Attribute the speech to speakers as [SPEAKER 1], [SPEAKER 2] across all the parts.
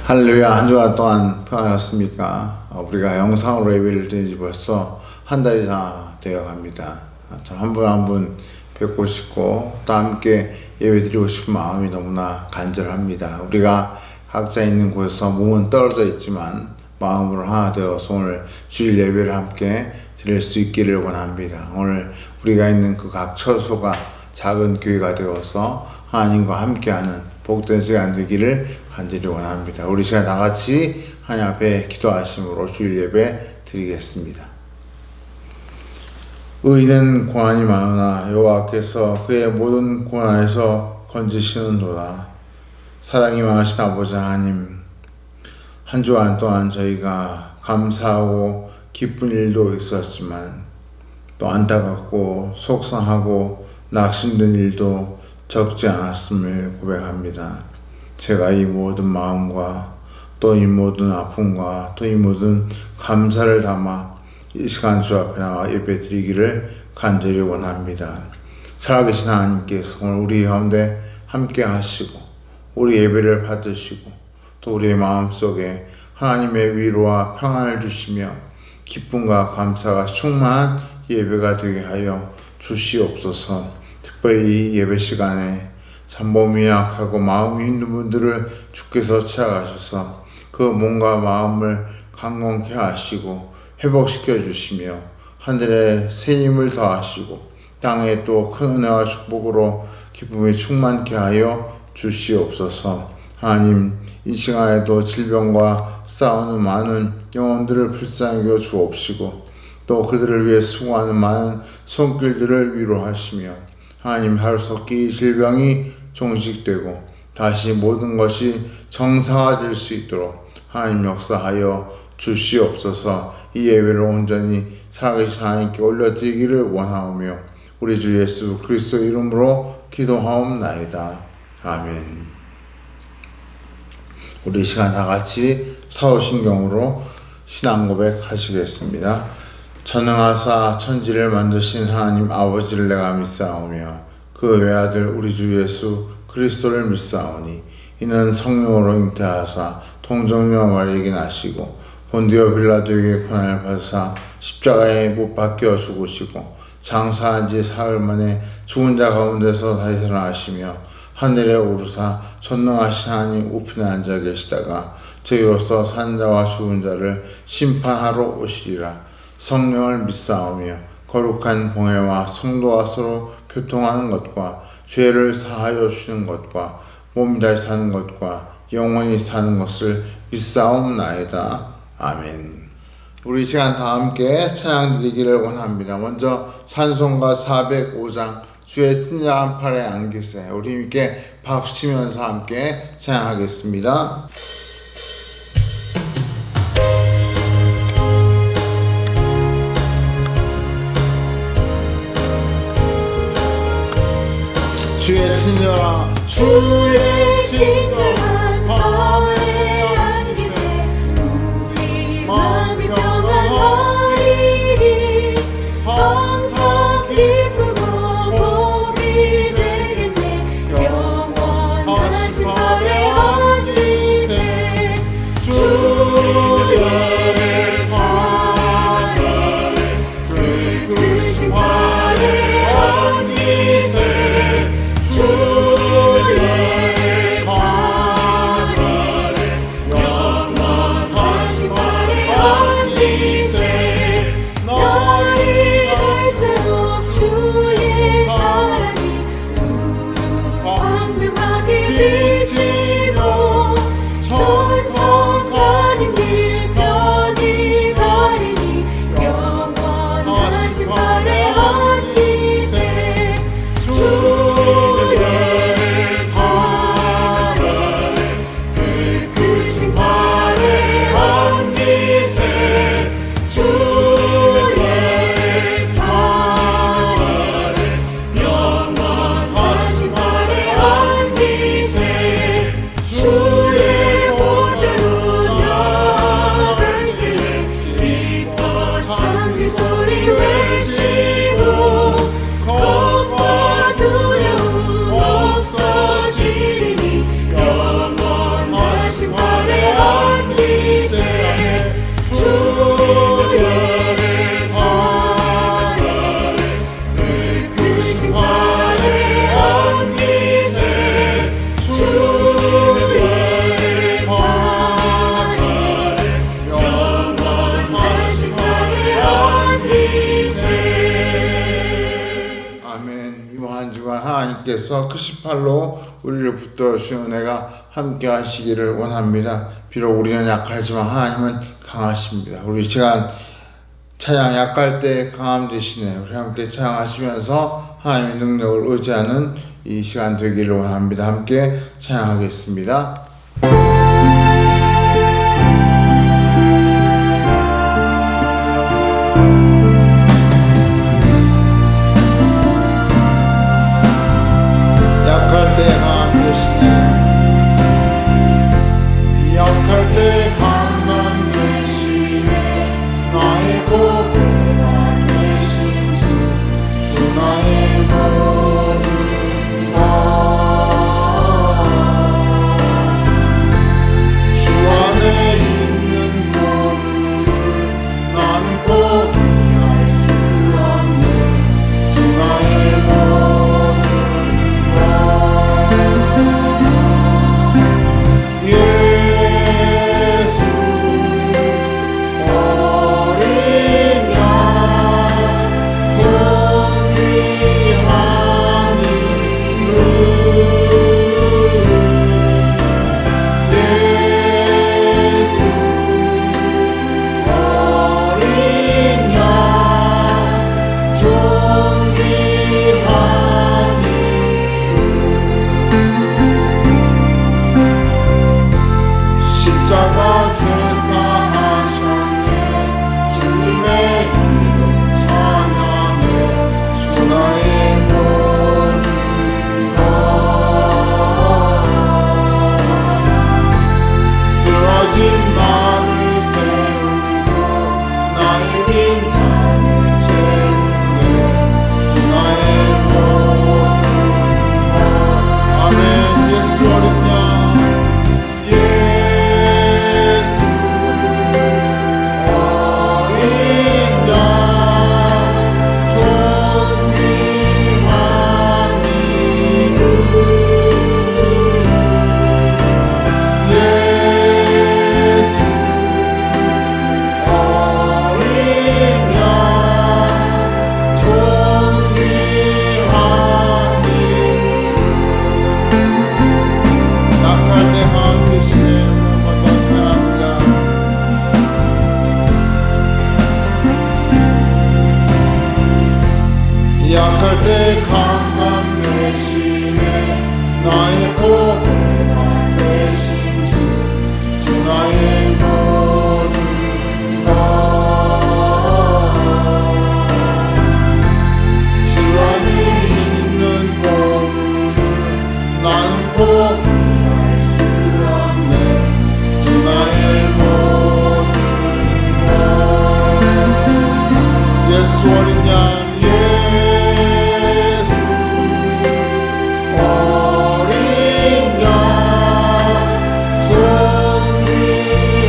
[SPEAKER 1] 할렐루야. 한 주간 동안 평안하셨습니까? 우리가 영상으로 예배를 드린 지 벌써 한 달이 다 되어 갑니다. 한 분 한 분 뵙고 싶고 또 함께 예배 드리고 싶은 마음이 너무나 간절합니다. 우리가 각자 있는 곳에서 몸은 떨어져 있지만 마음으로 하나 되어서 오늘 주일 예배를 함께 드릴 수 있기를 원합니다. 오늘 우리가 있는 그 각 처소가 작은 교회가 되어서 하나님과 함께하는 복된 시간 되기를 간절히 원합니다. 우리 시간 다 같이 하나님 앞에 기도하심으로 주일 예배 드리겠습니다. 의인은 고난이 많으나 여호와께서 그의 모든 고난에서 건지시는도다. 사랑이 많으신 아버지 하나님, 한 주간 동안 저희가 감사하고 기쁜 일도 있었지만 또 안타깝고 속상하고 낙심된 일도 적지 않았음을 고백합니다. 제가 이 모든 마음과 또 이 모든 아픔과 또 이 모든 감사를 담아 이 시간 주 앞에 나와 예배 드리기를 간절히 원합니다. 살아계신 하나님께서 오늘 우리 가운데 함께 하시고 우리 예배를 받으시고 또 우리의 마음속에 하나님의 위로와 평안을 주시며 기쁨과 감사가 충만한 예배가 되게 하여 주시옵소서. 특별히 이 예배 시간에 참 몸이 약하고 마음이 힘든 분들을 주께서 찾아가셔서 그 몸과 마음을 강건케 하시고 회복시켜 주시며 하늘에 새 힘을 더하시고 땅에 또 큰 은혜와 축복으로 기쁨이 충만케 하여 주시옵소서. 하나님, 이 시간에도 질병과 싸우는 많은 영혼들을 불쌍히 여겨 주옵시고 또 그들을 위해 수고하는 많은 손길들을 위로하시며 하나님, 하루속히 질병이 종식되고 다시 모든 것이 정상화될 수 있도록 하나님 역사하여 주시옵소서. 이 예배를 온전히 살아계신 하나님께 올려드리기를 원하오며 우리 주 예수 그리스도의 이름으로 기도하옵나이다. 아멘. 우리 시간 다 같이 사도신경으로 신앙 고백하시겠습니다. 전능하사 천지를 만드신 하나님 아버지를 내가 믿사오며 그 외아들 우리 주 예수 그리스도를 믿사오니 이는 성령으로 잉태하사 동정녀 마리에게 나시고 본디오 빌라도에게 고난을 받으사 십자가에 못 박혀 죽으시고 장사한 지 사흘 만에 죽은 자 가운데서 다시 살아나시며 하늘에 오르사 전능하신 하나님 우편에 앉아 계시다가 저희로서 산 자와 죽은 자를 심판하러 오시리라. 성령을 믿사오며 거룩한 봉회와 성도와 서로 교통하는 것과 죄를 사하여 주시는 것과 몸이 다시 사는 것과 영원히 사는 것을 믿사옵나이다. 아멘. 우리 시간 다 함께 찬양 드리기를 원합니다. 먼저 찬송가 405장 주의 친절한 팔에 안기세, 우리 함께 박수 치면서 함께 찬양하겠습니다. 주의 친절한
[SPEAKER 2] pal에 앉으세 우리 마음이 평안하리니 항상 기쁘고 복이 되겠네. 영원하신 팔에 앉으세 주의 팔에 그 크신 팔에 앉으세 주의 팔에
[SPEAKER 1] 아멘. 이번 한 주간 하나님께서 그 18로 우리를 붙들어 주신 은혜가 함께 하시기를 원합니다. 비록 우리는 약하지만 하나님은 강하십니다. 우리 시간 찬양 약할 때 강함 되시네. 우리 함께 찬양하시면서 하나님의 능력을 의지하는 이 시간 되기를 원합니다. 함께 찬양하겠습니다. 약할 때 강함 되시네.
[SPEAKER 2] 약할 때 강함 되시네. 나의 보배가 되신 주 나의 모든 것. 주 안에 있는 보물을 나는 포기할 수 없네. 주 나의 모든 것. 예수 어린 양 존귀한 이름 예수 어린 양 존귀한 십자가 죄사하셨네. 주님의 이름 찬양해. 주 나의 모든 것. 쓰러진 나를 세우고 나의 빈잔을 채우네. 주 나의 모든 것.
[SPEAKER 1] 아멘. 예수 어린 양.
[SPEAKER 2] 예수 어린 양 존귀한 이름 예수 어린 양 존귀한
[SPEAKER 1] 약할 때 강함 되시네. 한번 더 찬양합니다.
[SPEAKER 2] 약할 때 강함 되시네. 나의 보배가 되신 주 나의 모든 것. 주 안에 있는 보물을 나는 포기할 수 없네. 주 나의 모든 것.
[SPEAKER 1] 예수 어린 양.
[SPEAKER 2] 예수 어린 양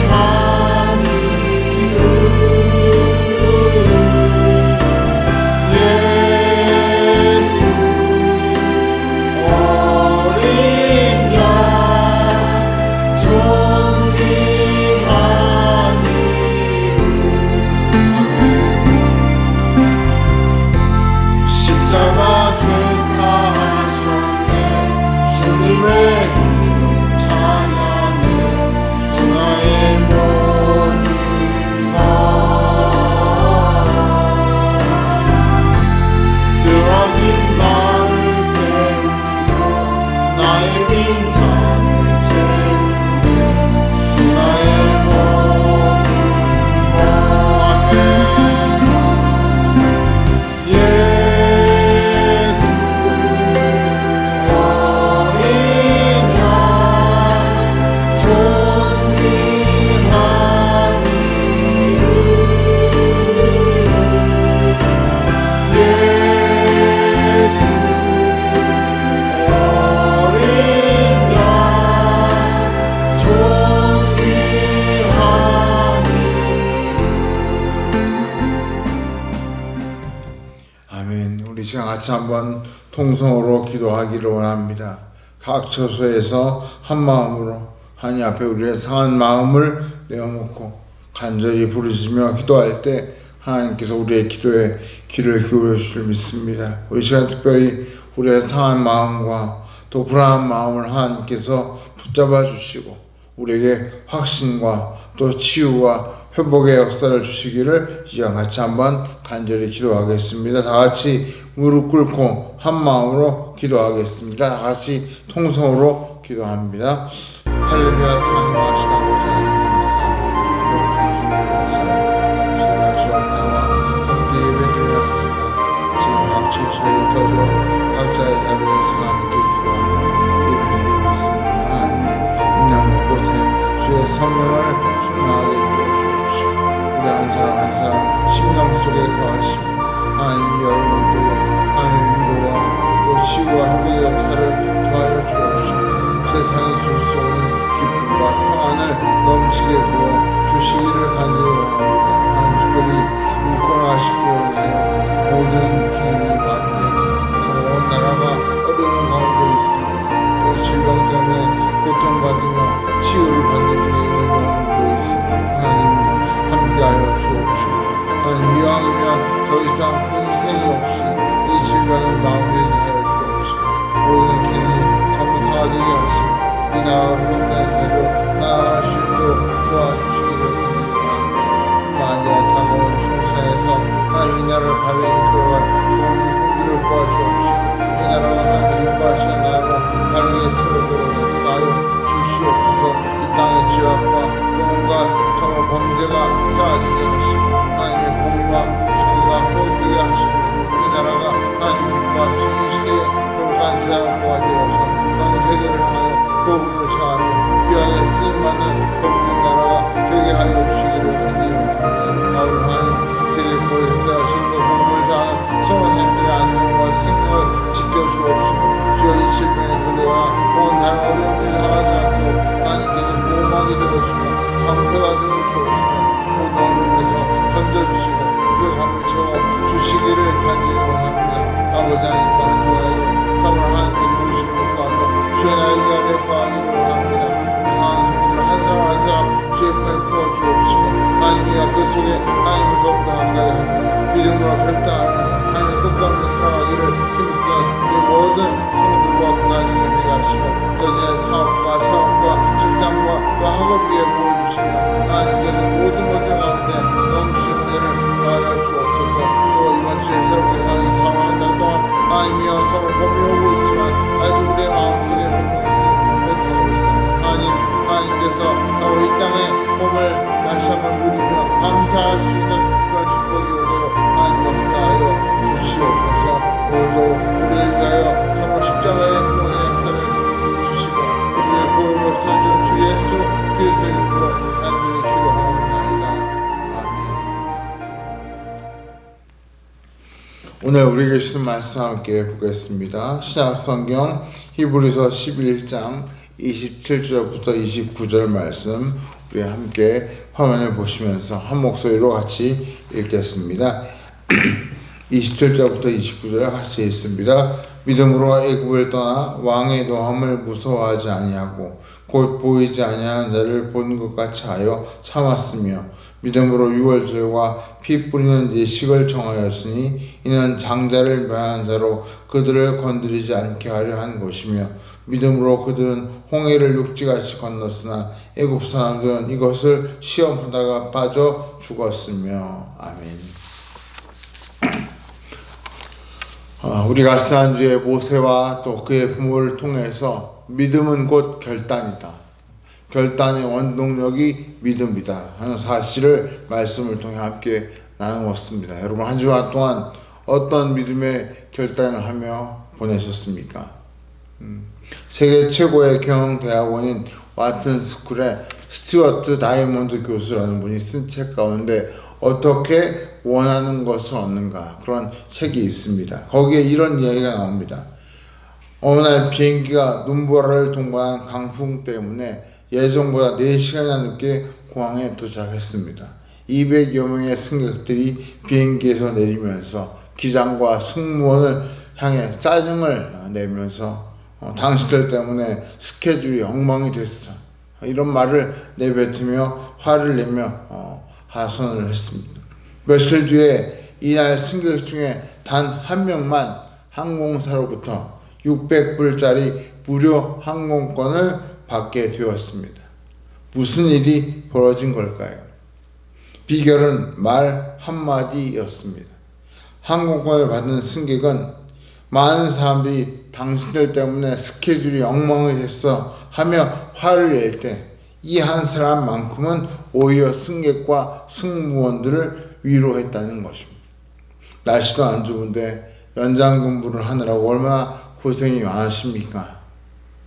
[SPEAKER 2] 존귀한 이름 예수 어린 양 존귀한 십자가 죄사하셨네. 주님의 이름 찬양해. 주 나의 모든 것. 쓰러진 나를 세우고 나의 빈잔을 채우네. 주 나의 모든 것. 예수 어린 양 존귀한 이름 예수 어린 양 존귀한
[SPEAKER 1] 아멘. 우리 시간 같이 한번 통성으로 기도하기를 원합니다. 각 처소에서 한 마음으로 하나님 앞에 우리의 상한 마음을 내어놓고 간절히 부르짖으며 기도할 때 하나님께서 우리의 기도에 귀를 기울여 주실 믿습니다. 우리 시간 특별히 우리의 상한 마음과 또 불안한 마음을 하나님께서 붙잡아 주시고 우리에게 확신과 또 치유와 회복의 역사를 주시기를 이 시간 같이 한번 간절히 기도하겠습니다. 다 같이 무릎 꿇고 한 마음으로 기도하겠습니다. 다 같이 통성으로 기도합니다. 할렐루야. 사랑하시는 아버지 하나님 감사합니다. 제가 주옵나와 함께 예배드리려 하지만 지금 각 처소에 터져 각자의 자리에서 하나님께 기도하며 예배드리고 있습니다. 하나님 있는 곳에 주의 성령을 충만하게 부어주십시오. 우리 한 사람 한 사람 심령 속에 거하시고 하나님 여러분들의 하나님 위로와 또 치유와 회복의 역사를 더하여 주옵시고 세상이 줄 수 없는 기쁨과 평안을 넘치게 부어 주시기를 간절히 원합니다. 하나님 특별히 이 코로나19에 모든 기능이 마비되고 온 나라가 어려운 가운데 있습니다. 또 질병 때문에 고통받으며 치유를 받는 중에 있는 영혼들도 있습니다. 하나님 함께하여 주옵시고 하나님 이왕이면 더 이상 큰 희생이 없이 이 질병을 마무리하게 하여 주옵시고 모든 기능이 정상화되게 하시고 이 나라를 회복되는 대로 나아갈 수 있도록 도와주시기를 기도합니다. 만약 다가온 총선에서 하나님 이 나라를 바르게 이끌어갈 좋은 공기를 도와주옵시고 이 나라가 하나님 기뻐하시는 나라로 바르게 세우도록 역사하여 주시옵소서. 이 땅의 죄악과 온갖 정말 범죄가 사라지게 하시고 하나님의 공의와 정의가 회복되게 하시고 이 나라가 하나님 기뻐하시는 이 시대에 거룩한 제안과 되어서 전 세계를 향하여 복음을 전하며 귀하게 쓰임받는 복된 나라가 되게 하여 주시기를 간절히 원합니다. 하나님 세계보에 행사하신 복음을 다하는 성원님들의 안녕과 생명을 지켜주옵시고 주여 이 질병의 근래와 온 다른 어려움을 당하지 않도록 하나님께서 보호막이 되어주시고 방패가 되어주옵시고 모든 어려움에서 던져주시고 주의 감을 채워 주시기를 간절히 원합니다. 아버지 하나님과 한 주간에도 정말 하나님께 부르심을 구하며 주의 나에게 내포하기를 원합니다. 강한 성도들 한 사람 한 사람 주의 품에 부어주옵시고 하나님이여 그 속에 하나님을 더욱더 가까이 하며 믿음으로 결단하며 하나님의 뜻과 함께 살아가기를 힘쓰는 우리 모든 성도들과 그 가정을 되게 하시고 저희의 사업과 직장과 또 학업 위에 보여주시며 하나님께서 모든 것들 가운데 넘치는 은혜를 더하여 주옵소서. 또 이번 주에 새롭게 사는 4월 한 달 동안 하나님이여 저를 봄이 오고 있지만 아직 우리의 마음속에 못하고 있습니다. 하나님께서 바로 이 땅의 봄을 다시 한번 누리며 감사할 수 있는 그런 축복이 오도록 하나님 역사하여 주시옵소서. 오늘도 우리를 위하여 정말 십자가의 구원의 역사를 주시고 우리의 구원을 역사해 주 예수 그리스도의 이름으로 간절히 기도하옵나이다. 아멘. 오늘 우리에게 주신 말씀 함께 보겠습니다. 신약 성경 히브리서 11장 27절부터 29절 말씀 우리 함께 화면을 보시면서 한 목소리로 같이 읽겠습니다. 27절부터 29절 같이 읽습니다. 믿음으로 애굽을 떠나 왕의 노함을 무서워하지 아니하고 곧 보이지 아니하는 자를 본 것 같이 하여 참았으며 믿음으로 유월절과 피 뿌리는 예식을 정하였으니 이는 장자를 멸한 자로 그들을 건드리지 않게 하려 한 것이며 믿음으로 그들은 홍해를 육지같이 건넜으나 애굽 사람들은 이것을 시험하다가 빠져 죽었으며. 아멘. 우리가 지난주에 모세와 또 그의 부모를 통해서 믿음은 곧 결단이다. 결단의 원동력이 믿음이다 하는 사실을 말씀을 통해 함께 나누었습니다. 여러분 한 주간 동안 어떤 믿음의 결단을 하며 보내셨습니까? 세계 최고의 경영대학원인 와튼 스쿨의 스튜어트 다이몬드 교수라는 분이 쓴 책 가운데 어떻게 원하는 것을 얻는가 그런 책이 있습니다. 거기에 이런 이야기가 나옵니다. 어느 날 비행기가 눈보라를 동반한 강풍 때문에 예정보다 4시간이나 늦게 공항에 도착했습니다. 200여 명의 승객들이 비행기에서 내리면서 기장과 승무원을 향해 짜증을 내면서 당신들 때문에 스케줄이 엉망이 됐어. 이런 말을 내뱉으며 화를 내며 하선을 했습니다. 며칠 뒤에 이날 승객 중에 단 한 명만 항공사로부터 600불짜리 무료 항공권을 받게 되었습니다. 무슨 일이 벌어진 걸까요? 비결은 말 한마디였습니다. 항공권을 받은 승객은 많은 사람들이 당신들 때문에 스케줄이 엉망이 됐어 하며 화를 낼 때 이 한 사람만큼은 오히려 승객과 승무원들을 위로했다는 것입니다. 날씨도 안 좋은데 연장 근무를 하느라고 얼마나 고생이 많으십니까?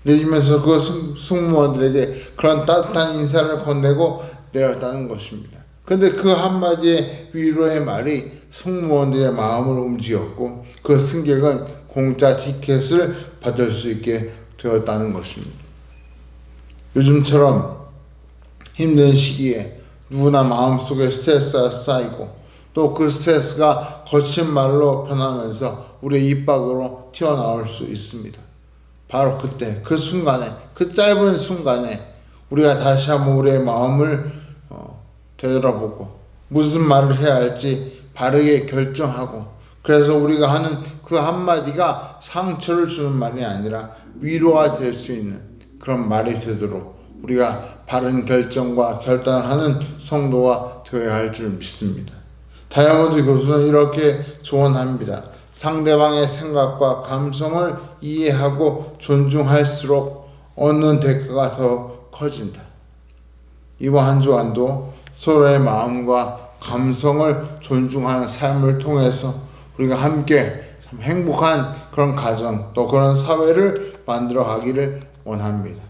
[SPEAKER 1] 내리면서 그 승무원들에게 그런 따뜻한 인사를 건네고 내렸다는 것입니다. 근데 그 한마디의 위로의 말이 승무원들의 마음을 움직였고 그 승객은 공짜 티켓을 받을 수 있게 되었다는 것입니다. 요즘처럼 힘든 시기에 누구나 마음속에 스트레스가 쌓이고 또 그 스트레스가 거친 말로 변하면서 우리의 입 밖으로 튀어나올 수 있습니다. 바로 그때 그 순간에 그 짧은 순간에 우리가 다시 한번 우리의 마음을 되돌아보고 무슨 말을 해야 할지 바르게 결정하고 그래서 우리가 하는 그 한마디가 상처를 주는 말이 아니라 위로가 될 수 있는 그런 말이 되도록 우리가 바른 결정과 결단을 하는 성도가 되어야 할 줄 믿습니다. 다이아몬드 교수는 이렇게 조언합니다. 상대방의 생각과 감성을 이해하고 존중할수록 얻는 대가가 더 커진다. 이번 한 주간도 서로의 마음과 감성을 존중하는 삶을 통해서 우리가 함께 참 행복한 그런 가정 또 그런 사회를 만들어 가기를 원합니다.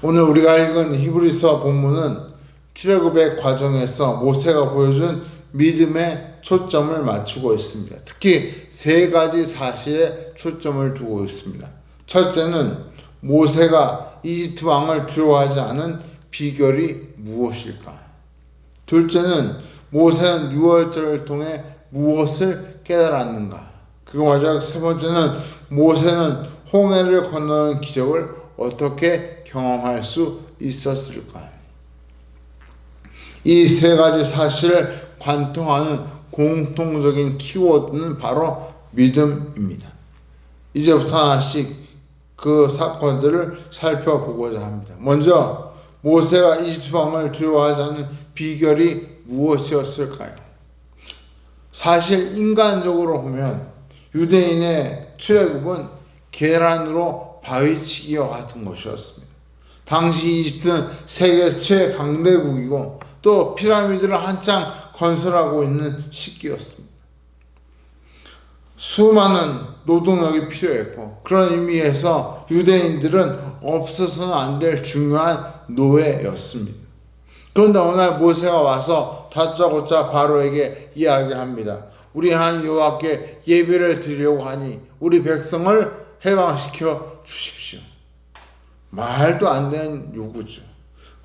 [SPEAKER 1] 오늘 우리가 읽은 히브리서 본문은 출애굽의 과정에서 모세가 보여준 믿음의 초점을 맞추고 있습니다. 특히 세 가지 사실에 초점을 두고 있습니다. 첫째는 모세가 이집트 왕을 두려워하지 않은 비결이 무엇일까? 둘째는 모세는 유월절을 통해 무엇을 깨달았는가? 그리고 마지막 세 번째는 모세는 홍해를 건너는 기적을 어떻게 경험할 수 있었을까? 이 세 가지 사실을 관통하는 공통적인 키워드는 바로 믿음입니다. 이제부터 하나씩 그 사건들을 살펴보고자 합니다. 먼저 모세가 이집트 왕을 두려워하지 않는 비결이 무엇이었을까요? 사실 인간적으로 보면 유대인의 출애굽은 계란으로 바위치기와 같은 것이었습니다. 당시 이집트는 세계 최강대국이고 또 피라미드를 한창 건설하고 있는 시기였습니다. 수많은 노동력이 필요했고 그런 의미에서 유대인들은 없어서는 안 될 중요한 노예였습니다. 그런데 어느 날 모세가 와서 다짜고짜 바로에게 이야기합니다. 우리 하나님 여호와께 예배를 드리려고 하니 우리 백성을 해방시켜 주십시오. 말도 안 되는 요구죠.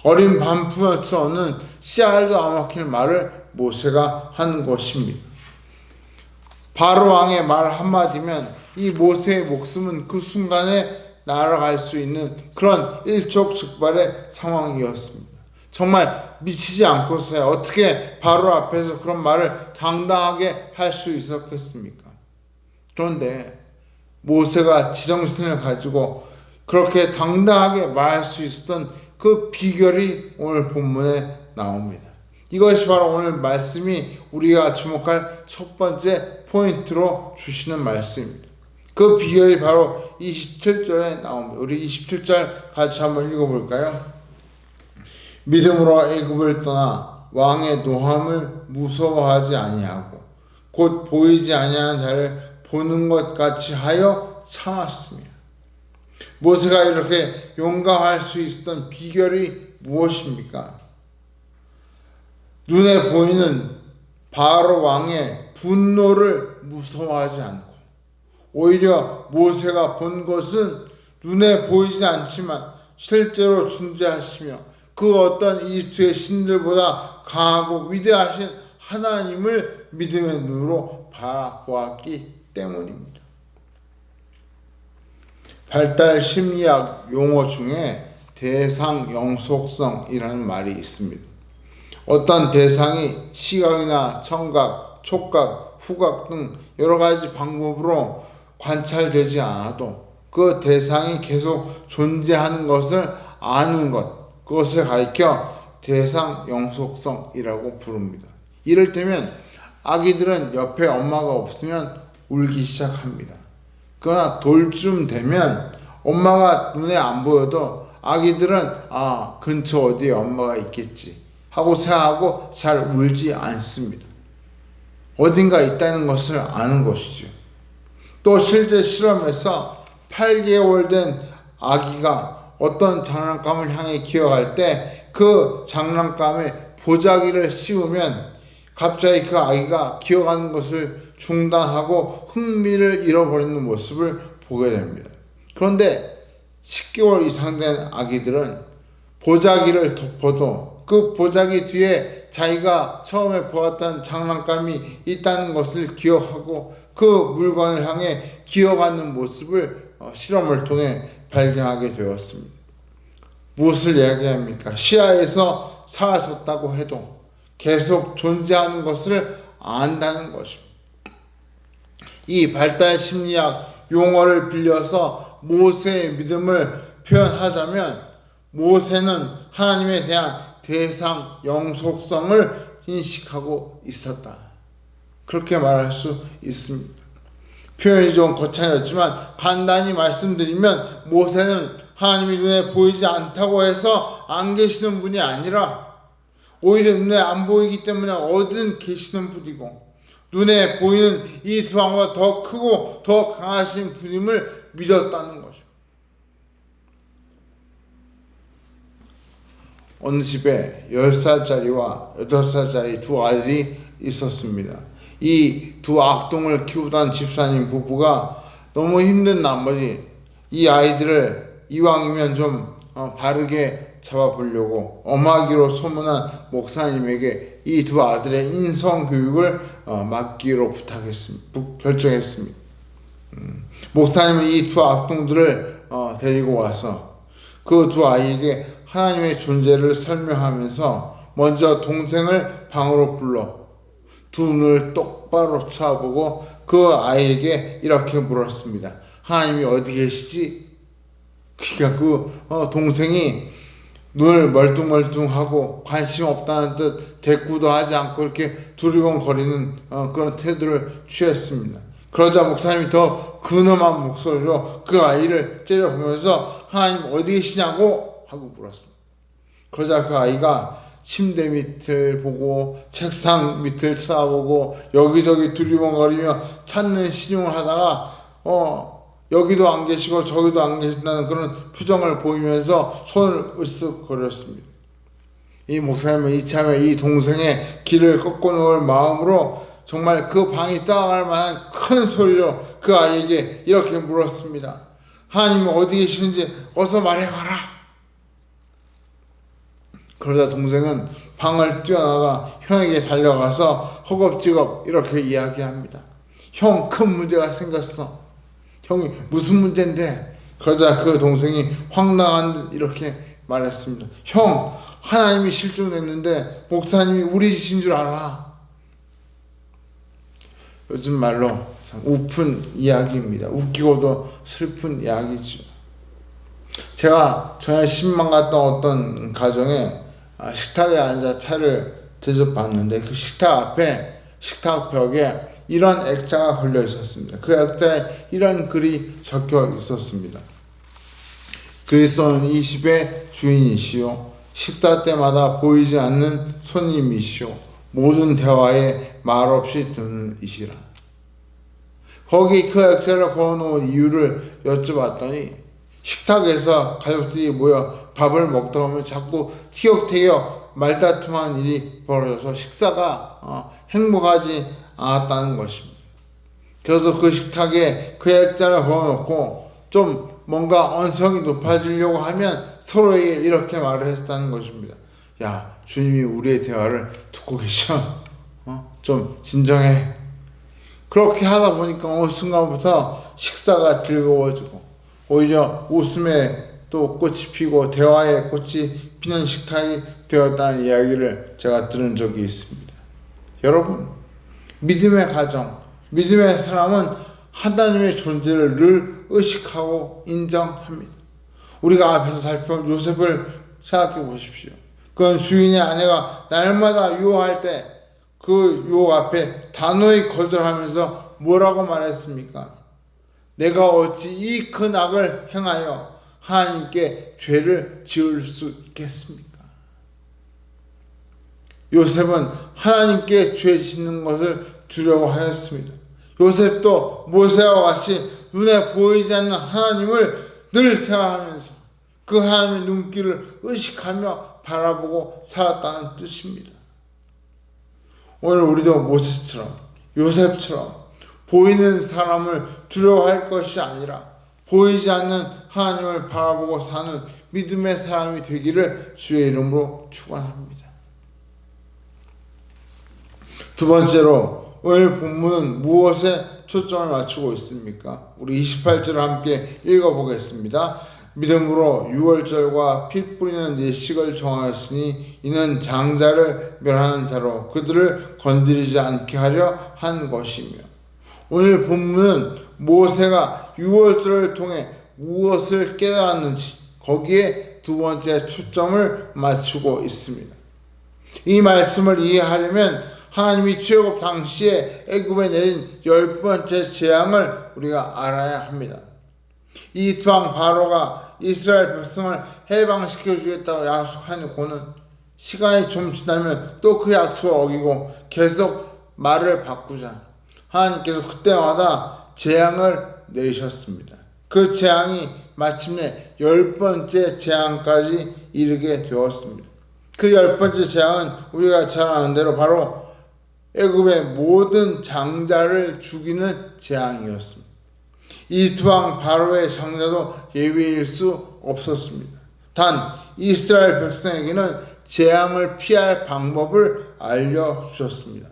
[SPEAKER 1] 어린 반푼어는 씨알도 안 막힐 말을 모세가 하는 것입니다. 바로 왕의 말 한마디면 이 모세의 목숨은 그 순간에 날아갈 수 있는 그런 일촉즉발의 상황이었습니다. 정말 미치지 않고서야 어떻게 바로 앞에서 그런 말을 당당하게 할 수 있었겠습니까? 그런데 모세가 지정신을 가지고 그렇게 당당하게 말할 수 있었던 그 비결이 오늘 본문에 나옵니다. 이것이 바로 오늘 말씀이 우리가 주목할 첫 번째 포인트로 주시는 말씀입니다. 그 비결이 바로 27절에 나옵니다. 우리 27절 같이 한번 읽어볼까요? 믿음으로 애굽을 떠나 왕의 노함을 무서워하지 아니하고 곧 보이지 아니하는 자를 보는 것 같이 하여 참았으며. 모세가 이렇게 용감할 수 있었던 비결이 무엇입니까? 눈에 보이는 바로 왕의 분노를 무서워하지 않고 오히려 모세가 본 것은 눈에 보이지 않지만 실제로 존재하시며 그 어떤 이집트의 신들보다 강하고 위대하신 하나님을 믿음의 눈으로 바라보았기 때문입니다. 발달 심리학 용어 중에 대상 영속성이라는 말이 있습니다. 어떤 대상이 시각이나 청각, 촉각, 후각 등 여러 가지 방법으로 관찰되지 않아도 그 대상이 계속 존재하는 것을 아는 것, 그것을 가리켜 대상 영속성이라고 부릅니다. 이를테면 아기들은 옆에 엄마가 없으면 울기 시작합니다. 그러나 돌쯤 되면 엄마가 눈에 안 보여도 아기들은 근처 어디에 엄마가 있겠지 하고 생각하고 잘 울지 않습니다. 어딘가 있다는 것을 아는 것이죠. 또 실제 실험에서 8개월 된 아기가 어떤 장난감을 향해 기어갈 때 그 장난감에 보자기를 씌우면 갑자기 그 아기가 기어가는 것을 중단하고 흥미를 잃어버리는 모습을 보게 됩니다. 그런데 10개월 이상 된 아기들은 보자기를 덮어도 그 보자기 뒤에 자기가 처음에 보았던 장난감이 있다는 것을 기억하고 그 물건을 향해 기어가는 모습을 실험을 통해 발견하게 되었습니다. 무엇을 이야기합니까? 시야에서 사라졌다고 해도 계속 존재하는 것을 안다는 것입니다. 이 발달 심리학 용어를 빌려서 모세의 믿음을 표현하자면 모세는 하나님에 대한 대상 영속성을 인식하고 있었다. 그렇게 말할 수 있습니다. 표현이 좀 거창했지만 간단히 말씀드리면 모세는 하나님이 눈에 보이지 않다고 해서 안 계시는 분이 아니라 오히려 눈에 안 보이기 때문에 어디든 계시는 분이고 눈에 보이는 이 두방보다 더 크고 더 강하신 분임을 믿었다는 것입니다. 어느 집에 10살짜리와 8살짜리 두 아들이 있었습니다. 이 두 악동을 키우던 집사님 부부가 너무 힘든 나머지 이 아이들을 이왕이면 좀 바르게 잡아보려고 엄하기로 소문한 목사님에게 이 두 아들의 인성교육을 맡기로 결정했습니다. 목사님은 이 두 악동들을 데리고 와서 그 두 아이에게 하나님의 존재를 설명하면서 먼저 동생을 방으로 불러 두 눈을 똑바로 쳐다보고 그 아이에게 이렇게 물었습니다. 하나님이 어디 계시지? 그러니까 그 동생이 눈을 멀뚱멀뚱하고 관심 없다는 듯 대꾸도 하지 않고 이렇게 두리번거리는 그런 태도를 취했습니다. 그러자 목사님이 더 근엄한 목소리로 그 아이를 째려보면서 하나님 어디 계시냐고 하고 물었습니다. 그러자 그 아이가 침대 밑을 보고 책상 밑을 쳐다보고 여기저기 두리번거리며 찾는 신용을 하다가 여기도 안 계시고 저기도 안 계신다는 그런 표정을 보이면서 손을 으쓱거렸습니다. 이 목사님은 이참에 이 동생의 길을 꺾어놓을 마음으로 정말 그 방이 떠나갈 만한 큰 소리로 그 아이에게 이렇게 물었습니다. 하나님 어디 계시는지 어서 말해봐라. 그러자 동생은 방을 뛰어나가 형에게 달려가서 허겁지겁 이렇게 이야기합니다. 형, 큰 문제가 생겼어. 형이 무슨 문제인데? 그러자 그 동생이 황당한 듯 이렇게 말했습니다. 형, 하나님이 실종됐는데 목사님이 우리 짓인 줄 알아. 요즘 말로 참 우픈 이야기입니다. 웃기고도 슬픈 이야기죠. 제가 전에 신방 갔던 어떤 가정에 식탁에 앉아 차를 대접받는데 그 식탁 앞에 식탁 벽에 이런 액자가 걸려 있었습니다. 그 액자에 이런 글이 적혀 있었습니다. 그리스도는 이 집의 주인이시오. 식사 때마다 보이지 않는 손님이시오. 모든 대화에 말없이 듣는 이시라. 거기 그 액자를 걸어놓은 이유를 여쭤봤더니 식탁에서 가족들이 모여 밥을 먹다 보면 자꾸 티격태격 말다툼하는 일이 벌어져서 식사가 행복하지 않았다는 것입니다. 그래서 그 식탁에 그 액자를 걸어놓고 좀 뭔가 언성이 높아지려고 하면 서로에게 이렇게 말을 했다는 것입니다. 야, 주님이 우리의 대화를 듣고 계셔. 좀 진정해. 그렇게 하다 보니까 어느 순간부터 식사가 즐거워지고 오히려 웃음에 또 꽃이 피고 대화에 꽃이 피는 식탁이 되었다는 이야기를 제가 들은 적이 있습니다. 여러분, 믿음의 가정, 믿음의 사람은 하나님의 존재를 늘 의식하고 인정합니다. 우리가 앞에서 살펴본 요셉을 생각해 보십시오. 그건 주인의 아내가 날마다 유혹할 때 그 유혹 앞에 단호히 거절하면서 뭐라고 말했습니까? 내가 어찌 이 큰 악을 행하여 하나님께 죄를 지을 수 있겠습니까? 요셉은 하나님께 죄 짓는 것을 두려워하였습니다. 요셉도 모세와 같이 눈에 보이지 않는 하나님을 늘 생각하면서 그 하나님의 눈길을 의식하며 바라보고 살았다는 뜻입니다. 오늘 우리도 모세처럼 요셉처럼 보이는 사람을 두려워할 것이 아니라 보이지 않는 하나님을 바라보고 사는 믿음의 사람이 되기를 주의 이름으로 축원합니다. 두 번째로 오늘 본문은 무엇에 초점을 맞추고 있습니까? 우리 28절을 함께 읽어보겠습니다. 믿음으로 유월절과 피 뿌리는 예식을 정하였으니 이는 장자를 멸하는 자로 그들을 건드리지 않게 하려 한 것이며, 오늘 본문은 모세가 유월절을 통해 무엇을 깨달았는지 거기에 두 번째 초점을 맞추고 있습니다. 이 말씀을 이해하려면 하나님이 출애굽 당시에 애굽에 내린 10번째 재앙을 우리가 알아야 합니다. 이 왕 바로가 이스라엘 백성을 해방시켜 주겠다고 약속하고는 시간이 좀 지나면 또 그 약속을 어기고 계속 말을 바꾸자 하나님께서 그때마다 재앙을 내리셨습니다. 그 재앙이 마침내 10번째 재앙까지 이르게 되었습니다. 그 10번째 재앙은 우리가 잘 아는 대로 바로 애굽의 모든 장자를 죽이는 재앙이었습니다. 이 왕 바로의 장자도 예외일 수 없었습니다. 단 이스라엘 백성에게는 재앙을 피할 방법을 알려주셨습니다.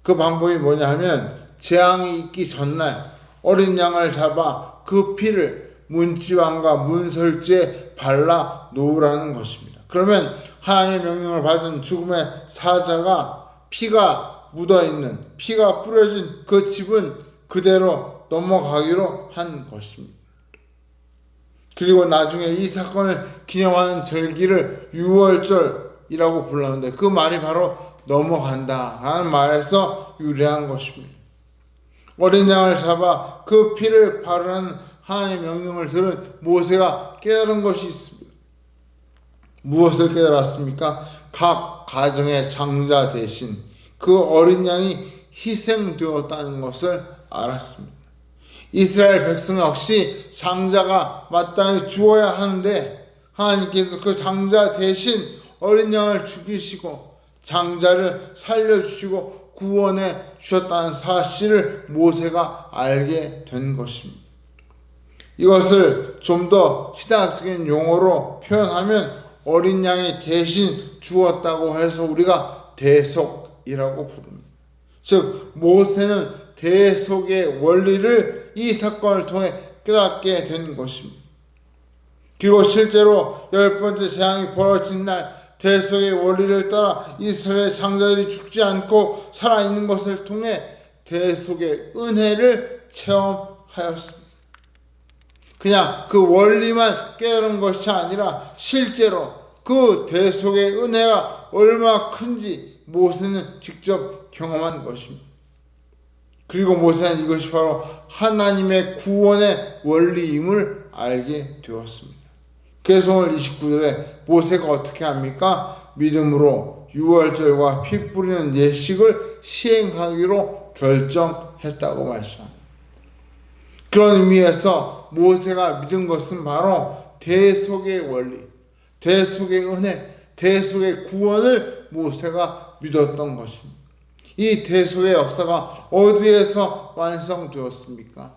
[SPEAKER 1] 그 방법이 뭐냐 하면 재앙이 있기 전날 어린 양을 잡아 그 피를 문지방과 문설주에 발라 놓으라는 것입니다. 그러면 하나님의 명령을 받은 죽음의 사자가 피가 묻어있는, 피가 뿌려진 그 집은 그대로 넘어가기로 한 것입니다. 그리고 나중에 이 사건을 기념하는 절기를 유월절이라고 불렀는데 그 말이 바로 넘어간다 라는 말에서 유래한 것입니다. 어린 양을 잡아 그 피를 바르라는 하나님의 명령을 들은 모세가 깨달은 것이 있습니다. 무엇을 깨달았습니까? 각 가정의 장자 대신 그 어린 양이 희생되었다는 것을 알았습니다. 이스라엘 백성 역시 장자가 마땅히 죽어야 하는데 하나님께서 그 장자 대신 어린 양을 죽이시고 장자를 살려주시고 구원해 주셨다는 사실을 모세가 알게 된 것입니다. 이것을 좀 더 신학적인 용어로 표현하면 어린 양이 대신 죽었다고 해서 우리가 대속이라고 부릅니다. 즉 모세는 대속의 원리를 이 사건을 통해 깨닫게 된 것입니다. 그리고 실제로 10번째 재앙이 벌어진 날 대속의 원리를 따라 이스라엘 장자들이 죽지 않고 살아있는 것을 통해 대속의 은혜를 체험하였습니다. 그냥 그 원리만 깨달은 것이 아니라 실제로 그 대속의 은혜가 얼마나 큰지 모세는 직접 경험한 것입니다. 그리고 모세는 이것이 바로 하나님의 구원의 원리임을 알게 되었습니다. 그래서 오늘 29절에 모세가 어떻게 합니까? 믿음으로 유월절과 피 뿌리는 예식을 시행하기로 결정했다고 말씀합니다. 그런 의미에서 모세가 믿은 것은 바로 대속의 원리, 대속의 은혜, 대속의 구원을 모세가 믿었던 것입니다. 이 대속의 역사가 어디에서 완성되었습니까?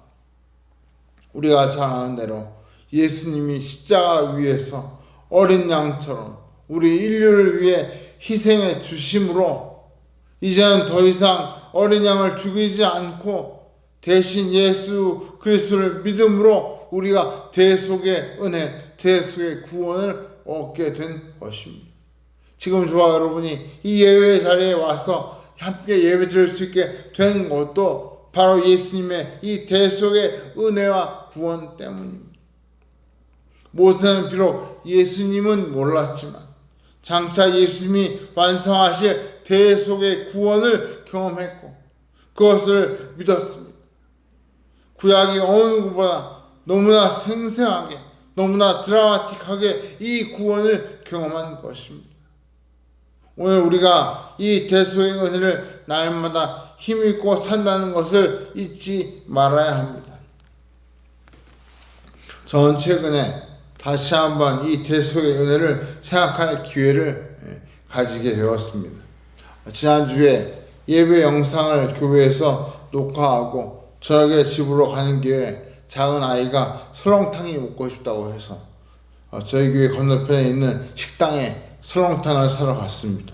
[SPEAKER 1] 우리가 잘 아는 대로 예수님이 십자가 위에서 어린 양처럼 우리 인류를 위해 희생해 주심으로 이제는 더 이상 어린 양을 죽이지 않고 대신 예수 그리스도를 믿음으로 우리가 대속의 은혜, 대속의 구원을 얻게 된 것입니다. 지금 저와 여러분이 이 예배 자리에 와서 함께 예배 드릴 수 있게 된 것도 바로 예수님의 이 대속의 은혜와 구원 때문입니다. 모세는 비록 예수님은 몰랐지만 장차 예수님이 완성하실 대속의 구원을 경험했고 그것을 믿었습니다. 구약이 어느 누구보다 너무나 생생하게 너무나 드라마틱하게 이 구원을 경험한 것입니다. 오늘 우리가 이 대속의 은혜를 날마다 힘입고 산다는 것을 잊지 말아야 합니다. 저는 최근에 다시 한번 이 대속의 은혜를 생각할 기회를 가지게 되었습니다. 지난주에 예배 영상을 교회에서 녹화하고 저녁에 집으로 가는 길에 작은 아이가 설렁탕이 먹고 싶다고 해서 저희 교회 건너편에 있는 식당에 설렁탕을 사러 갔습니다.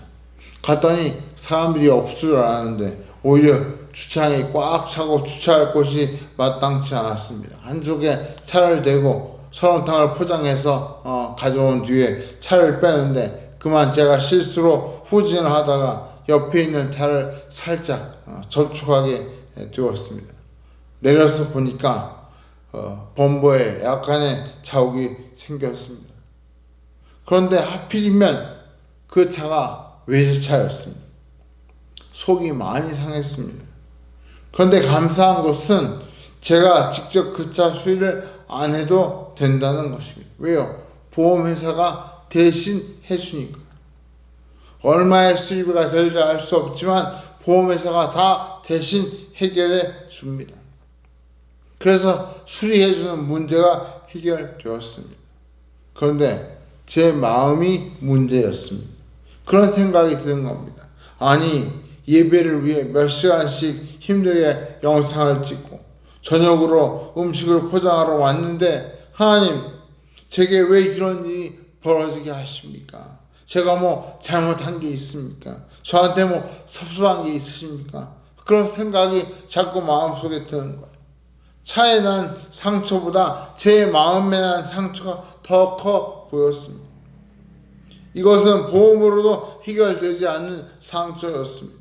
[SPEAKER 1] 갔더니 사람들이 없을 줄 알았는데 오히려 주차장이 꽉 차고 주차할 곳이 마땅치 않았습니다. 한쪽에 차를 대고 설렁탕을 포장해서 가져온 뒤에 차를 빼는데 그만 제가 실수로 후진을 하다가 옆에 있는 차를 살짝 접촉하게 되었습니다. 내려서 보니까 범버에 약간의 자국이 생겼습니다. 그런데 하필이면 그 차가 외제차였습니다. 속이 많이 상했습니다. 그런데 감사한 것은 제가 직접 그 차 수리를 안 해도 된다는 것입니다. 왜요? 보험회사가 대신 해주니까. 얼마의 수리비가 될지 알 수 없지만 보험회사가 다 대신 해결해 줍니다. 그래서 수리해주는 문제가 해결되었습니다. 그런데 제 마음이 문제였습니다. 그런 생각이 드는 겁니다. 아니, 예배를 위해 몇 시간씩 힘들게 영상을 찍고 저녁으로 음식을 포장하러 왔는데 하나님, 제게 왜 이런 일이 벌어지게 하십니까? 제가 뭐 잘못한 게 있습니까? 저한테 뭐 섭섭한 게 있으십니까? 그런 생각이 자꾸 마음속에 드는 거예요. 차에 난 상처보다 제 마음에 난 상처가 더 커 보였습니다. 이것은 보험으로도 해결되지 않는 상처였습니다.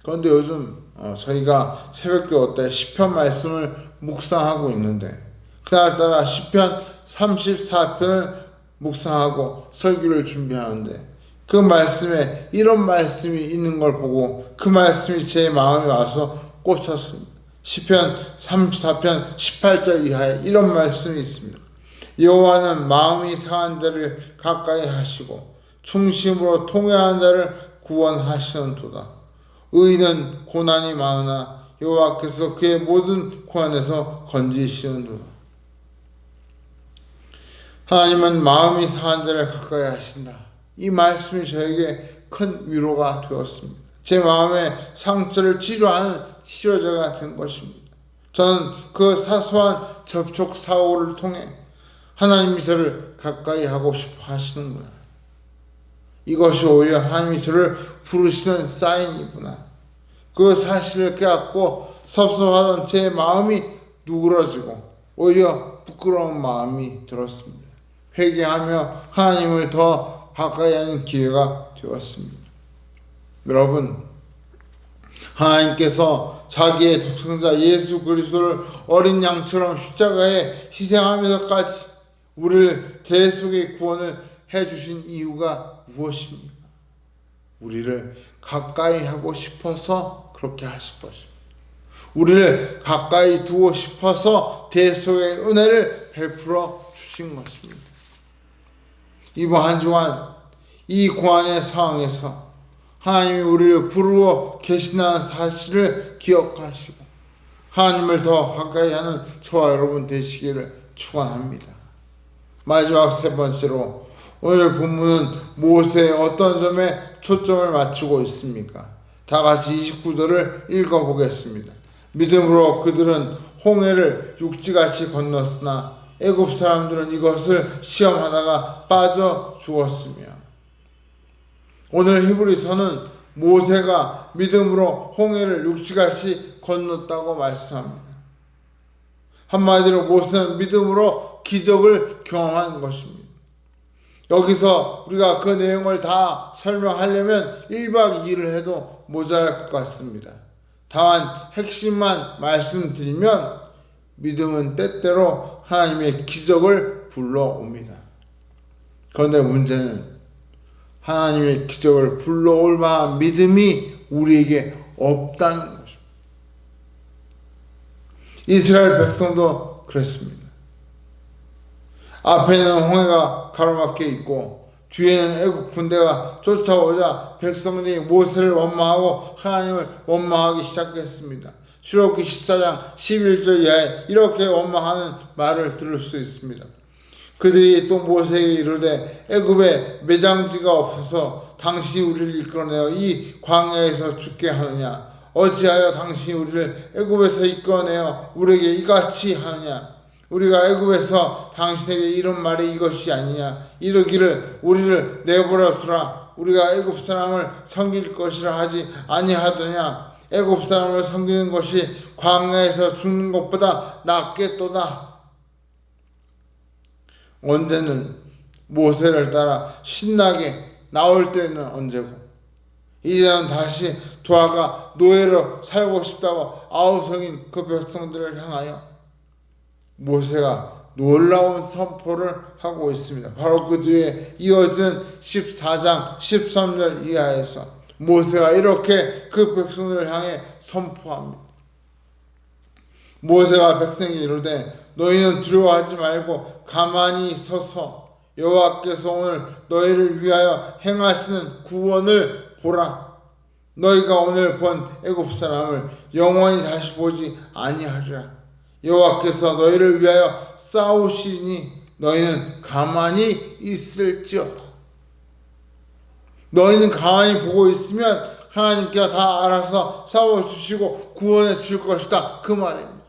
[SPEAKER 1] 그런데 요즘 저희가 새벽기도 때 시편 말씀을 묵상하고 있는데 그날따라 시편 34편을 묵상하고 설교를 준비하는데 그 말씀에 이런 말씀이 있는 걸 보고 그 말씀이 제 마음에 와서 꽂혔습니다. 시편 34편 18절 이하에 이런 말씀이 있습니다. 여호와는 마음이 상한 자를 가까이 하시고 중심으로 통회한 자를 구원하시는도다. 의인은 고난이 많으나 여호와께서 그의 모든 고난에서 건지시는도다. 하나님은 마음이 상한 자를 가까이 하신다. 이 말씀이 저에게 큰 위로가 되었습니다. 제 마음의 상처를 치료하는 치료제가 된 것입니다. 저는 그 사소한 접촉 사고를 통해 하나님이 저를 가까이 하고 싶어 하시는구나. 이것이 오히려 하나님이 저를 부르시는 사인이구나. 그 사실을 깨닫고 섭섭하던 제 마음이 누그러지고 오히려 부끄러운 마음이 들었습니다. 회개하며 하나님을 더 가까이 하는 기회가 되었습니다. 여러분, 하나님께서 자기의 독생자 예수 그리스도를 어린 양처럼 십자가에 희생하면서까지 우리를 대속의 구원을 해주신 이유가 무엇입니까? 우리를 가까이 하고 싶어서 그렇게 하실 것입니다. 우리를 가까이 두고 싶어서 대속의 은혜를 베풀어 주신 것입니다. 이번 한 주간 이 고난의 상황에서 하나님이 우리를 부르어 계신다는 사실을 기억하시고 하나님을 더 가까이 하는 저와 여러분 되시기를 축원합니다. 마지막 세 번째로 오늘 본문은 모세의 어떤 점에 초점을 맞추고 있습니까? 다 같이 29절을 읽어보겠습니다. 믿음으로 그들은 홍해를 육지같이 건넜으나 애굽 사람들은 이것을 시험하다가 빠져 죽었으며. 오늘 히브리서는 모세가 믿음으로 홍해를 육지같이 건넜다고 말씀합니다. 한마디로 모세는 믿음으로 기적을 경험한 것입니다. 여기서 우리가 그 내용을 다 설명하려면 1박 2일을 해도 모자랄 것 같습니다. 다만 핵심만 말씀드리면 믿음은 때때로 하나님의 기적을 불러옵니다. 그런데 문제는 하나님의 기적을 불러올 만한 믿음이 우리에게 없다는 것입니다. 이스라엘 백성도 그랬습니다. 앞에는 홍해가 가로막혀 있고 뒤에는 애국 군대가 쫓아오자 백성들이 모세를 원망하고 하나님을 원망하기 시작했습니다. 출애굽기 14장 11절 이하에 이렇게 원망하는 말을 들을 수 있습니다. 그들이 또 모세에게 이르되 애굽에 매장지가 없어서 당신이 우리를 이끌어내어 이 광야에서 죽게 하느냐? 어찌하여 당신이 우리를 애굽에서 이끌어내어 우리에게 이같이 하느냐? 우리가 애굽에서 당신에게 이런 말이 이것이 아니냐? 이르기를 우리를 내버려 두라. 우리가 애굽 사람을 섬길 것이라 하지 아니하더냐? 애굽 사람을 섬기는 것이 광야에서 죽는 것보다 낫겠도다. 언제는 모세를 따라 신나게 나올 때는 언제고 이제는 다시 돌아가 노예로 살고 싶다고 아우성인 그 백성들을 향하여 모세가 놀라운 선포를 하고 있습니다. 바로 그 뒤에 이어진 14장 13절 이하에서 모세가 이렇게 그 백성들을 향해 선포합니다. 모세가 백성에게 이르되 너희는 두려워하지 말고 가만히 서서 여호와께서 오늘 너희를 위하여 행하시는 구원을 보라. 너희가 오늘 본 애굽 사람을 영원히 다시 보지 아니하리라. 여호와께서 너희를 위하여 싸우시니 너희는 가만히 있을지어다. 너희는 가만히 보고 있으면 하나님께서 다 알아서 싸워주시고 구원해 줄 것이다. 그 말입니다.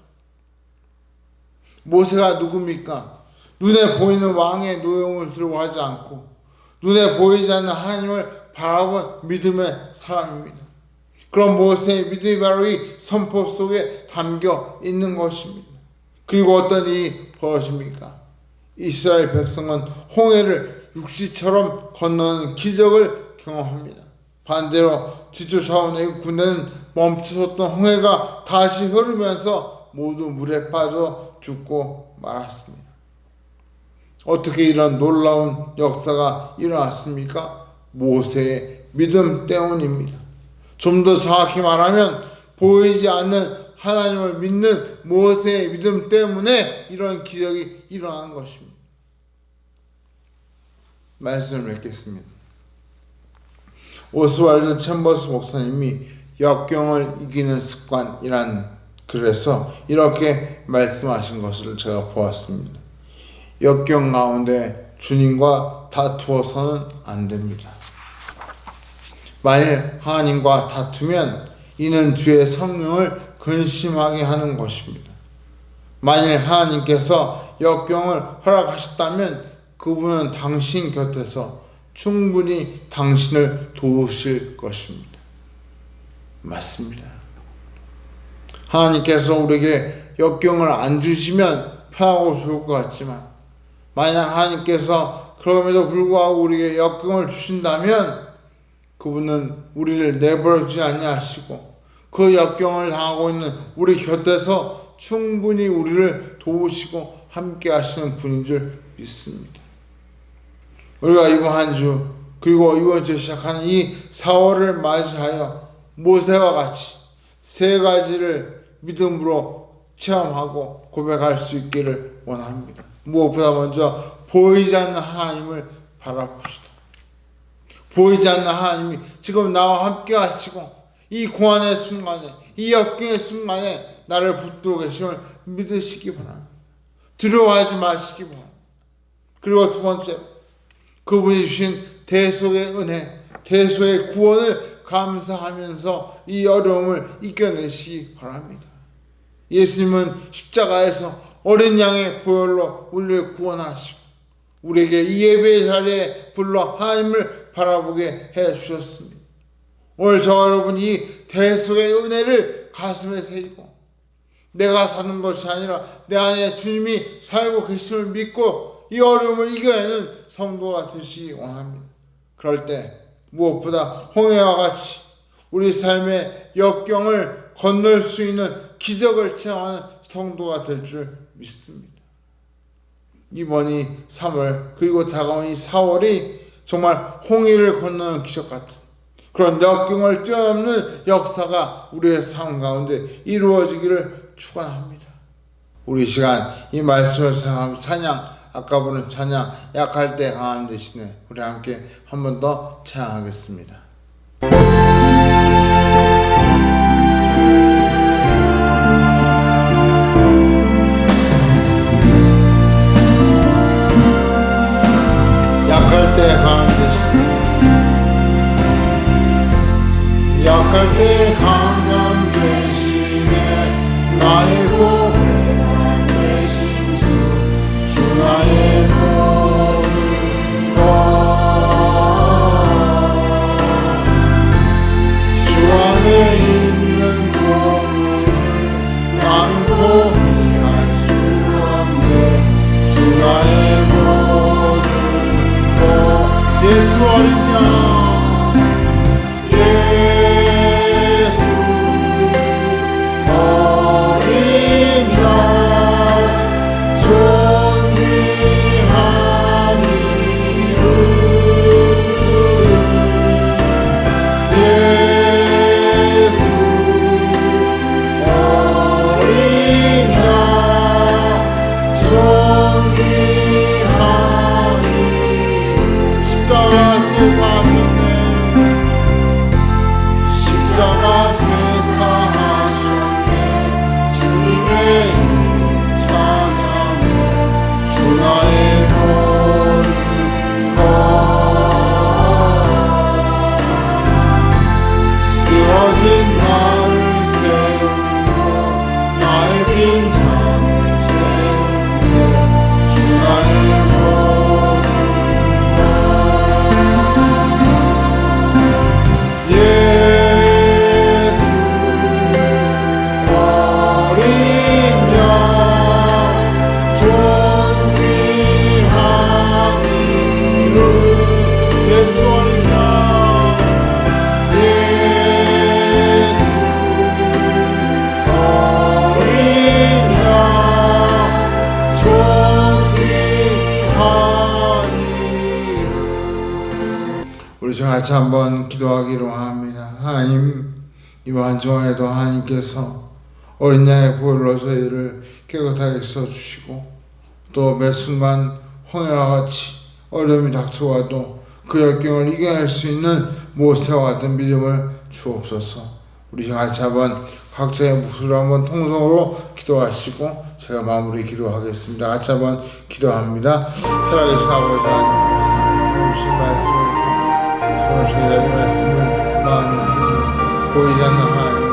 [SPEAKER 1] 모세가 누굽니까? 눈에 보이는 왕의 노용을 두려워하지 않고 눈에 보이지 않는 하나님을 바라본 믿음의 사람입니다. 그런 모세의 믿음이 바로 이 선포 속에 담겨 있는 것입니다. 그리고 어떤 일이 벌어집니까? 이스라엘 백성은 홍해를 육지처럼 건너는 기적을 경험합니다. 반대로 뒤쫓아온 애국 군대는 멈춰섰던 홍해가 다시 흐르면서 모두 물에 빠져 죽고 말았습니다. 어떻게 이런 놀라운 역사가 일어났습니까? 모세의 믿음 때문입니다. 좀 더 정확히 말하면 보이지 않는 하나님을 믿는 모세의 믿음 때문에 이런 기적이 일어난 것입니다. 말씀을 맺겠습니다. 오스왈드 챔버스 목사님이 역경을 이기는 습관이란 글에서 이렇게 말씀하신 것을 제가 보았습니다. 역경 가운데 주님과 다투어서는 안 됩니다. 만일 하나님과 다투면 이는 주의 성령을 근심하게 하는 것입니다. 만일 하나님께서 역경을 허락하셨다면 그분은 당신 곁에서 충분히 당신을 도우실 것입니다. 맞습니다. 하나님께서 우리에게 역경을 안 주시면 편하고 좋을 것 같지만 만약 하나님께서 그럼에도 불구하고 우리에게 역경을 주신다면 그분은 우리를 내버려두지 아니하시고 그 역경을 당하고 있는 우리 곁에서 충분히 우리를 도우시고 함께 하시는 분인 줄 믿습니다. 우리가 이번 한 주 그리고 이번 주 시작하는 이 4월을 맞이하여 모세와 같이 세 가지를 믿음으로 체험하고 고백할 수 있기를 원합니다. 무엇보다 먼저 보이지 않는 하나님을 바라봅시다. 보이지 않는 하나님이 지금 나와 함께 하시고 이 고난의 순간에 이 역경의 순간에 나를 붙들고 계심을 믿으시기 바랍니다. 두려워하지 마시기 바랍니다. 그리고 두 번째, 그분이 주신 대속의 은혜, 대속의 구원을 감사하면서 이 어려움을 이겨내시기 바랍니다. 예수님은 십자가에서 어린 양의 보혈로 우리를 구원하시고 우리에게 이 예배의 자리에 불러 하나님을 바라보게 해주셨습니다. 오늘 저와 여러분이 이 대속의 은혜를 가슴에 새기고 내가 사는 것이 아니라 내 안에 주님이 살고 계심을 믿고 이 어려움을 이겨내는 성도가 되시기 원합니다. 그럴 때 무엇보다 홍해와 같이 우리 삶의 역경을 건널 수 있는 기적을 체험하는 성도가 될 줄 믿습니다. 이번이 3월 그리고 다가온 이 4월이 정말 홍해를 건너는 기적 같은 그런 역경을 뛰어넘는 역사가 우리의 삶 가운데 이루어지기를 축원합니다. 우리 시간 이 말씀을 생각하며 찬양, 아까 부른 찬양 약할 때 강함 되시네, 우리 함께 한 번 더 찬양하겠습니다. 약할 때 강함 되시네, 약할 때 강함 되시네, 나의 보배가 되신 주 나의 모든 것, 주 안에 있는 보물을 난 포기할 수 없네, 주 나의 모든 것. 예수 어린 양, 예수 어린 양 존귀한 이름, 예수 어린 양 존귀한 이름. 십자가 뒤에서 하셨네, 십자가 제사하셨네, 주님의 이름 찬양해, 주 나의 모든 것, 쓰러진 나를 세우고 나의 빈장을 채우네, 주 나의 모든 것. 예수 어린 양 존귀한 이름, 예수 어린 양, 예수 어린 양 존귀한 이름. 우리 저 같이 한번 기도하기로 합니다. 하나님, 이번 한 주간에도 하나님께서 어린 양의 보혈로 저희를 깨끗하게 써주시고 또 매 순간 홍해와 같이 어려움이 닥쳐와도 그 역경을 이겨낼 수 있는 모세와 같은 믿음을 주옵소서. 우리 같이 한번 각자의 목소리로 한번 통성으로 기도하시고 제가 마무리 기도하겠습니다. 같이 한번 기도합니다. 살아계신 아버지 하나님, 감사합니다. 주신 말씀을 오늘 저희가 이 말씀을 마음에 새기고 보이지 않는 하나님을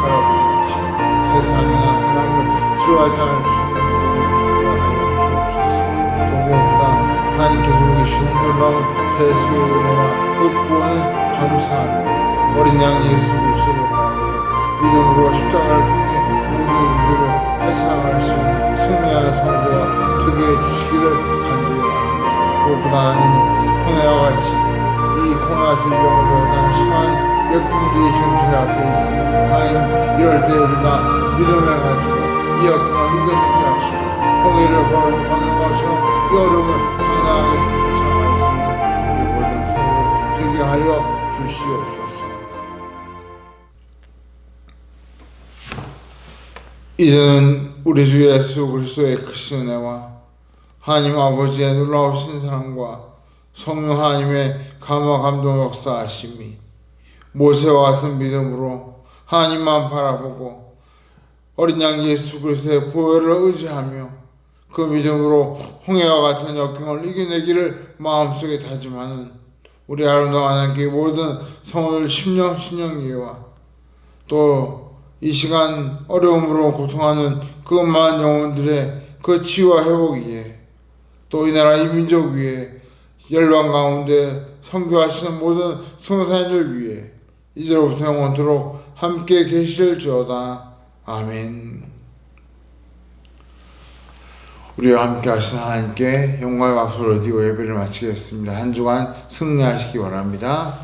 [SPEAKER 1] 바라보시고 세상이나 사람을 두려워하지 않을 수 있는 믿음을 하여 주옵소서. 또 무엇보다 하나님께서 우리 계신 이 놀라운 대수의 은혜와 극구원을 감사하며 어린 양 예수 그리스도를 바라보고 믿음으로 십자가를 통해 모든 이들을 해상할 수 있는 승리하는 성도가 되게 해주시기를 간절히 바랍니다. 무엇보다 하나님, 홍해와 같이 이 코로나 질병을 위해서 심한 역경들이 지금 저희 앞에 있습니다. 하나님, 이럴 때 우리가 믿음을 가지고 이 역경을 이겨내게 하시고 홍해를 걷는 것처럼 이 어려움을 당당하게 헤쳐나갈 수 있는 우리 모든 성도 되게 하여 주시옵소서. 이제는 우리 주 예수 그리스도의 크신 은혜와 하나님 아버지의 놀라우신 사랑과 성령 하나님의 감화 감동 역사하심이 모세와 같은 믿음으로 하나님만 바라보고 어린 양 예수 그리스도의 보혈을 의지하며 그 믿음으로 홍해와 같은 역경을 이겨내기를 마음속에 다짐하는 우리 아름다운 하나님께 모든 성도들 심령이와 또 이 시간 어려움으로 고통하는 그 많은 영혼들의 그 치유와 회복 위에 또 이 나라 이 민족 위에 열방 가운데 선교하시는 모든 성도사님들 위해 이제로부터 영원토록 함께 계실지어다. 아멘. 우리와 함께 하신 하나님께 영광의 박수를 드리고 예배를 마치겠습니다. 한 주간 승리하시기 바랍니다.